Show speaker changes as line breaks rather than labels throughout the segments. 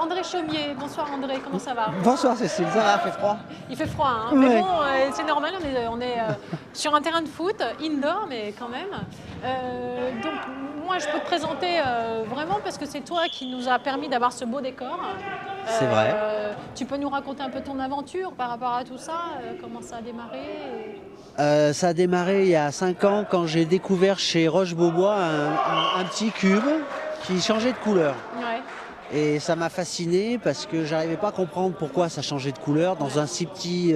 André Chaumier. Bonsoir André, comment ça va?
Bonsoir Cécile, ça va, fait froid?
Il fait froid, hein.
Ouais.
Mais bon, c'est normal, on est sur un terrain de foot, indoor, mais quand même. Donc moi, je peux te présenter vraiment parce que c'est toi qui nous a permis d'avoir ce beau décor.
C'est vrai.
Tu peux nous raconter un peu ton aventure par rapport à tout ça, comment ça a démarré?
Ça a démarré il y a 5 ans quand j'ai découvert chez Roche-Beaubois un petit cube qui changeait de couleur.
Ouais.
Et ça m'a fasciné parce que j'arrivais pas à comprendre pourquoi ça changeait de couleur dans un si petit...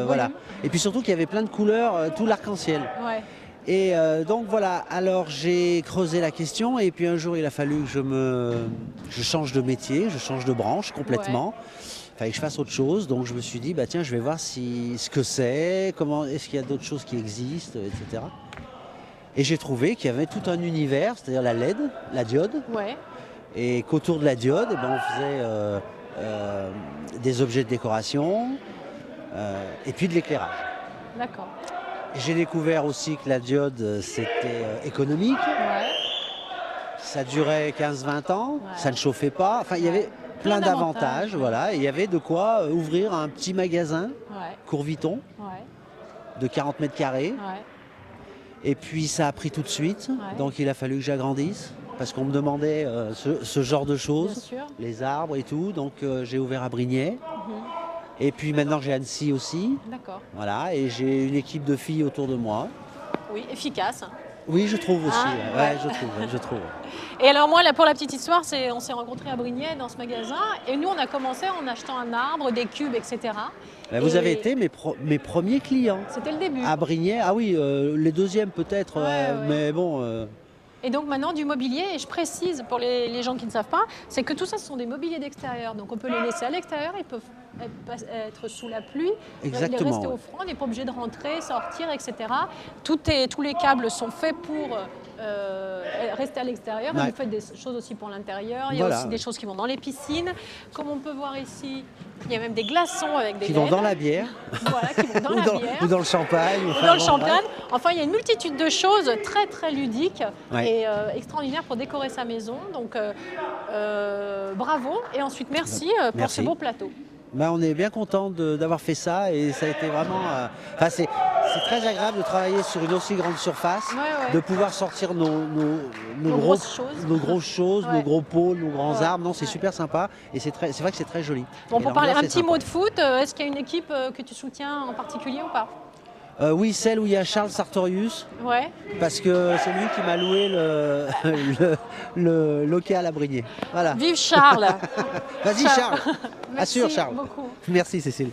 voilà. Et puis surtout qu'il y avait plein de couleurs, tout l'arc-en-ciel.
Ouais.
Et donc voilà, alors j'ai creusé la question et puis un jour il a fallu que je change de métier, je change de branche complètement. Il fallait que je fasse autre chose, donc je me suis dit, bah tiens, je vais voir ce que c'est, comment est-ce qu'il y a d'autres choses qui existent, etc. Et j'ai trouvé qu'il y avait tout un univers, c'est-à-dire la LED, la diode,
Ouais.
et qu'autour de la diode, eh ben, on faisait des objets de décoration et puis de l'éclairage.
D'accord.
J'ai découvert aussi que la diode, c'était économique.
Ouais.
Ça durait 15-20 ans,
Ouais.
ça ne chauffait pas. Enfin, il y avait plein d'avantages, voilà. Et il y avait de quoi ouvrir un petit magasin,
Ouais.
Courviton,
Ouais.
de 40 mètres carrés.
Ouais.
Et puis ça a pris tout de suite,
Ouais.
donc il a fallu que j'agrandisse, parce qu'on me demandait ce genre de
Bien
choses,
sûr.
les arbres et tout. Donc j'ai ouvert à Brignais.
Mhm.
Et puis maintenant j'ai Annecy aussi,
D'accord.
voilà. Et j'ai une équipe de filles autour de moi.
Oui, efficace.
Oui, je trouve aussi,
Ah,
ouais,
ouais.
je trouve.
Et alors moi, là, pour la petite histoire, on s'est rencontrés à Brignais dans ce magasin et nous, on a commencé en achetant un arbre, des cubes, etc.
Ben, vous
Et
avez été mes premiers clients.
C'était le début.
À Brignais, ah oui, les deuxièmes peut-être,
Ouais.
mais bon...
Et donc maintenant, du mobilier, et je précise pour les gens qui ne savent pas, c'est que tout ça, ce sont des mobiliers d'extérieur. Donc on peut les laisser à l'extérieur, ils peuvent être sous la pluie,
Exactement,
ils rester
ouais.
au froid, on n'est pas obligé de rentrer, sortir, etc. Tous les câbles sont faits pour rester à l'extérieur.
Ouais.
Vous faites des choses aussi pour l'intérieur. Il y a
Voilà.
aussi des choses qui vont dans les piscines. Comme on peut voir ici, il y a même des glaçons avec des
qui vont
LED.
dans la bière,
Voilà, qui vont dans
ou,
la
dans,
bière.
ou dans le champagne.
Ou
enfin,
dans le
bon,
champagne.
bref.
Enfin, il y a une multitude de choses très très ludiques
Ouais.
et extraordinaires pour décorer sa maison. Donc bravo et ensuite merci pour
Merci.
ce beau plateau.
Ben, on est bien content d'avoir fait ça et ça a été vraiment... enfin, c'est très agréable de travailler sur une aussi grande surface,
Ouais.
de pouvoir sortir nos
grosses choses.
nos grosses choses,
Ouais.
nos gros pôles, nos grands
Ouais.
arbres. Non, c'est
Ouais.
super sympa et c'est vrai que c'est très joli.
Bon,
Et
pour parler un
l'ambiance est
petit
sympa.
mot de foot, est-ce qu'il y a une équipe que tu soutiens en particulier ou pas?
Oui, celle où il y a Charles Sartorius,
Ouais.
parce que c'est lui qui m'a loué le local à Brignais. Voilà.
Vive Charles.
Vas-y
Charles.
Charles, assure
Merci
Charles.
beaucoup.
Merci Cécile.